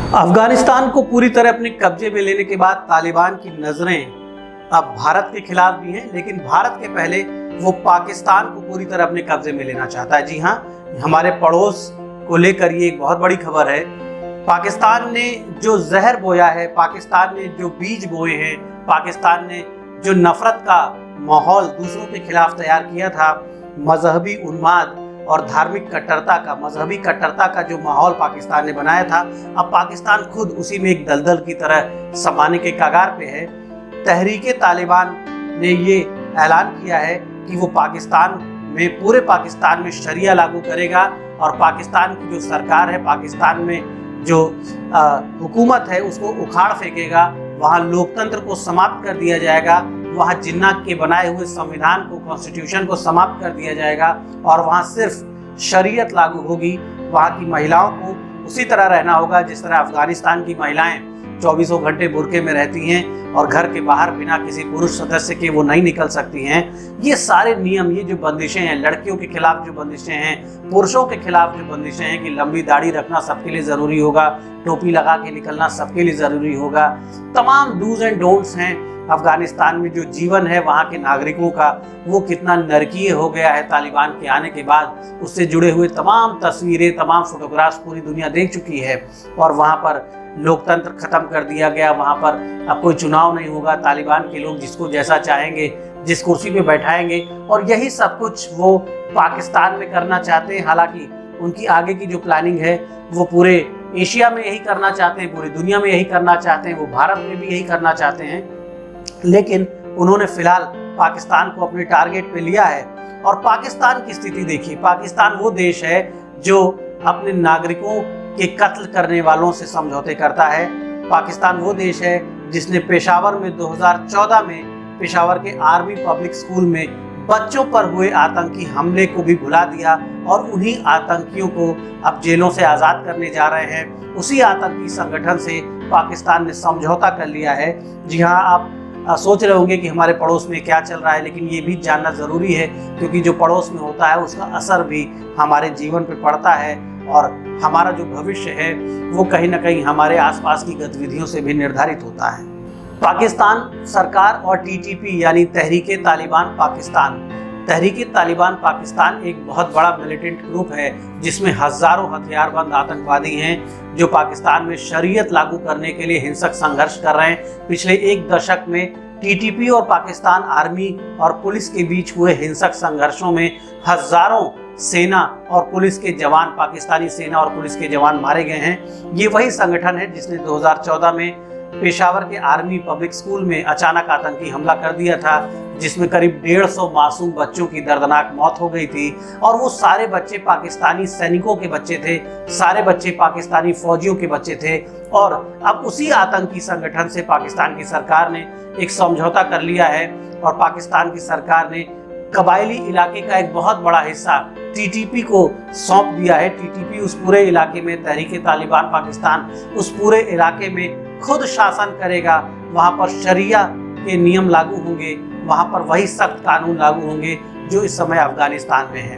अफगानिस्तान को पूरी तरह अपने कब्जे में लेने के बाद तालिबान की नजरें अब भारत के खिलाफ भी हैं, लेकिन भारत के पहले वो पाकिस्तान को पूरी तरह अपने कब्जे में लेना चाहता है। जी हाँ, हमारे पड़ोस को लेकर ये एक बहुत बड़ी खबर है। पाकिस्तान ने जो जहर बोया है, पाकिस्तान ने जो बीज बोए हैं, पाकिस्तान ने जो नफरत का माहौल दूसरों के खिलाफ तैयार किया था, मजहबी उन्माद और धार्मिक मजहबी कट्टरता का जो माहौल पाकिस्तान ने बनाया था, अब पाकिस्तान खुद उसी में एक दलदल की तरह समाने के कगार पे है। तहरीके तालिबान ने ये ऐलान किया है कि वो पूरे पाकिस्तान में शरिया लागू करेगा और पाकिस्तान की जो सरकार है, पाकिस्तान में जो हुकूमत है, उसको उखाड़ फेंकेगा। वहाँ लोकतंत्र को समाप्त कर दिया जाएगा, वहाँ जिन्ना के बनाए हुए संविधान को, कॉन्स्टिट्यूशन को समाप्त कर दिया जाएगा और वहाँ सिर्फ शरीयत लागू होगी। वहाँ की महिलाओं को उसी तरह रहना होगा जिस तरह अफगानिस्तान की महिलाएं 24 घंटे बुर्के में रहती हैं और घर के बाहर बिना किसी पुरुष सदस्य के वो नहीं निकल सकती हैं। ये सारे नियम, ये जो बंदिशें हैं, लड़कियों के खिलाफ जो बंदिशें हैं, पुरुषों के खिलाफ जो बंदिशें हैं कि लंबी दाढ़ी रखना सबके लिए ज़रूरी होगा, टोपी लगा के निकलना सबके लिए ज़रूरी होगा, तमाम डूज एंड डोंट्स हैं। अफगानिस्तान में जो जीवन है वहाँ के नागरिकों का, वो कितना नरकीय हो गया है तालिबान के आने के बाद, उससे जुड़े हुए तमाम तस्वीरें, तमाम फोटोग्राफ्स पूरी दुनिया देख चुकी है। और वहाँ पर लोकतंत्र खत्म कर दिया गया, वहाँ पर अब कोई चुनाव नहीं होगा, तालिबान के लोग जिसको जैसा चाहेंगे जिस कुर्सी पे बैठाएंगे, और यही सब कुछ वो पाकिस्तान में करना चाहते हैं। हालांकि उनकी आगे की जो प्लानिंग है वो पूरे एशिया में यही करना चाहते हैं, पूरी दुनिया में यही करना चाहते हैं, वो भारत में भी यही करना चाहते हैं, लेकिन उन्होंने फिलहाल पाकिस्तान को अपने टारगेट पे लिया है। और पाकिस्तान की स्थिति देखिए, पाकिस्तान वो देश है जो अपने नागरिकों के कत्ल करने वालों से समझौते करता है। पाकिस्तान वो देश है जिसने पेशावर में 2014 में पेशावर के आर्मी पब्लिक स्कूल में बच्चों पर हुए आतंकी हमले को भी भुला दिया और उन्हीं आतंकियों को अब जेलों से आज़ाद करने जा रहे हैं। उसी आतंकी संगठन से पाकिस्तान ने समझौता कर लिया है। जी हाँ, आप सोच रहे होंगे कि हमारे पड़ोस में क्या चल रहा है, लेकिन ये भी जानना ज़रूरी है क्योंकि जो पड़ोस में होता है उसका असर भी हमारे जीवन पे पड़ता है और हमारा जो भविष्य है वो कहीं ना कहीं हमारे आसपास की गतिविधियों से भी निर्धारित होता है। पाकिस्तान सरकार और टीटीपी यानी तहरीके तालिबान पाकिस्तान एक बहुत बड़ा मिलिटेंट ग्रुप है जिसमें हजारों हथियारबंद आतंकवादी हैं जो पाकिस्तान में शरीयत लागू करने के लिए हिंसक संघर्ष कर रहे हैं। पिछले एक दशक में टीटीपी और पाकिस्तान आर्मी और पुलिस के बीच हुए हिंसक संघर्षों में हजारों सेना और पुलिस के जवान, पाकिस्तानी सेना और पुलिस के जवान मारे गए हैं। ये वही संगठन है जिसने 2014 में पेशावर के आर्मी पब्लिक स्कूल में अचानक आतंकी हमला कर दिया था, जिसमें करीब 150 मासूम बच्चों की दर्दनाक मौत हो गई थी। और वो सारे बच्चे पाकिस्तानी सैनिकों के बच्चे थे, सारे बच्चे पाकिस्तानी फौजियों के बच्चे थे। और अब उसी आतंकी संगठन से पाकिस्तान की सरकार ने एक समझौता कर लिया है और पाकिस्तान की सरकार ने कबायली इलाके का एक बहुत बड़ा हिस्सा टीटीपी को सौंप दिया है। टीटीपी उस पूरे इलाके में, तहरीके तालिबान पाकिस्तान उस पूरे इलाके में खुद शासन करेगा। वहाँ पर शरिया के नियम लागू होंगे, वहाँ पर वही सख्त कानून लागू होंगे जो इस समय अफगानिस्तान में है।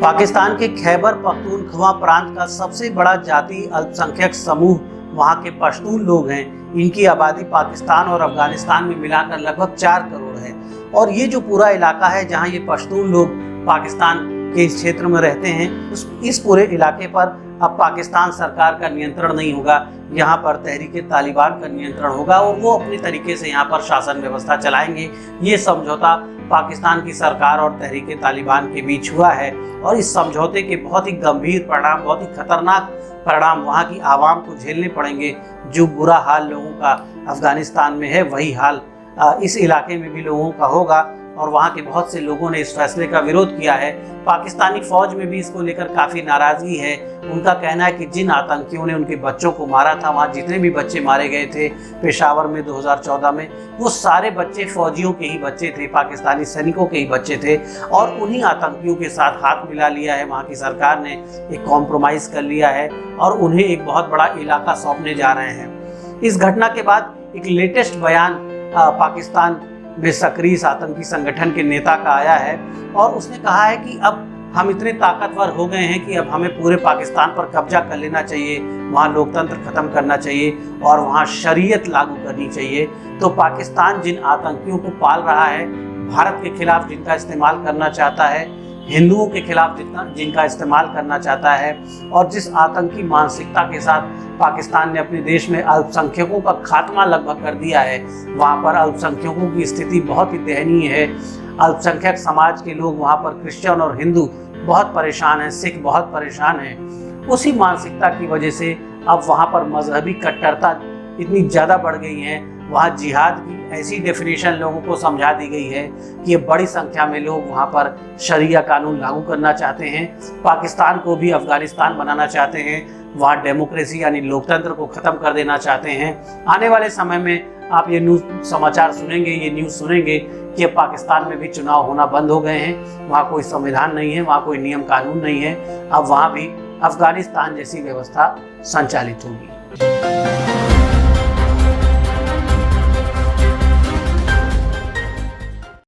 पाकिस्तान के खैबर पख्तूनख्वा प्रांत का सबसे बड़ा जाति अल्पसंख्यक समूह वहाँ के पश्तून लोग हैं। इनकी आबादी पाकिस्तान और अफगानिस्तान में मिलाकर लगभग 4 करोड़ है। और ये जो पूरा इलाका है जहाँ ये पश्तून लोग पाकिस्तान के इस क्षेत्र में रहते हैं, इस पूरे इलाके पर अब पाकिस्तान सरकार का नियंत्रण नहीं होगा, यहाँ पर तहरीके तालिबान का नियंत्रण होगा और वो अपने तरीके से यहाँ पर शासन व्यवस्था चलाएंगे। ये समझौता पाकिस्तान की सरकार और तहरीके तालिबान के बीच हुआ है और इस समझौते के बहुत ही गंभीर परिणाम, बहुत ही खतरनाक परिणाम वहाँ की आवाम को झेलने पड़ेंगे। जो बुरा हाल लोगों का अफगानिस्तान में है वही हाल इस इलाके में भी लोगों का होगा और वहाँ के बहुत से लोगों ने इस फैसले का विरोध किया है। पाकिस्तानी फौज में भी इसको लेकर काफ़ी नाराज़गी है। उनका कहना है कि जिन आतंकियों ने उनके बच्चों को मारा था, वहाँ जितने भी बच्चे मारे गए थे पेशावर में 2014 में, वो सारे बच्चे फौजियों के ही बच्चे थे, पाकिस्तानी सैनिकों के ही बच्चे थे। और उन्हीं आतंकियों के साथ हाथ मिला लिया है वहाँ की सरकार ने, एक कॉम्प्रोमाइज़ कर लिया है और उन्हें एक बहुत बड़ा इलाका सौंपने जा रहे हैं। इस घटना के बाद एक लेटेस्ट बयान पाकिस्तान में सक्रिय आतंकी संगठन के नेता का आया है और उसने कहा है कि अब हम इतने ताकतवर हो गए हैं कि अब हमें पूरे पाकिस्तान पर कब्जा कर लेना चाहिए, वहाँ लोकतंत्र खत्म करना चाहिए और वहाँ शरीयत लागू करनी चाहिए। तो पाकिस्तान जिन आतंकियों को पाल रहा है, भारत के खिलाफ जिनका इस्तेमाल करना चाहता है, हिंदुओं के खिलाफ जिनका इस्तेमाल करना चाहता है, और जिस आतंकी मानसिकता के साथ पाकिस्तान ने अपने देश में अल्पसंख्यकों का खात्मा लगभग कर दिया है, वहाँ पर अल्पसंख्यकों की स्थिति बहुत ही दयनीय है। अल्पसंख्यक समाज के लोग वहाँ पर क्रिश्चियन और हिंदू बहुत परेशान हैं, सिख बहुत परेशान हैं। उसी मानसिकता की वजह से अब वहाँ पर मजहबी कट्टरता इतनी ज़्यादा बढ़ गई है। वहाँ जिहाद की ऐसी डेफिनेशन लोगों को समझा दी गई है कि ये बड़ी संख्या में लोग वहाँ पर शरिया कानून लागू करना चाहते हैं, पाकिस्तान को भी अफगानिस्तान बनाना चाहते हैं, वहाँ डेमोक्रेसी यानी लोकतंत्र को ख़त्म कर देना चाहते हैं। आने वाले समय में आप ये समाचार सुनेंगे, ये न्यूज़ सुनेंगे कि पाकिस्तान में भी चुनाव होना बंद हो गए हैं, वहाँ कोई संविधान नहीं है, वहाँ कोई नियम कानून नहीं है। अब वहाँ भी अफगानिस्तान जैसी व्यवस्था संचालित होगी।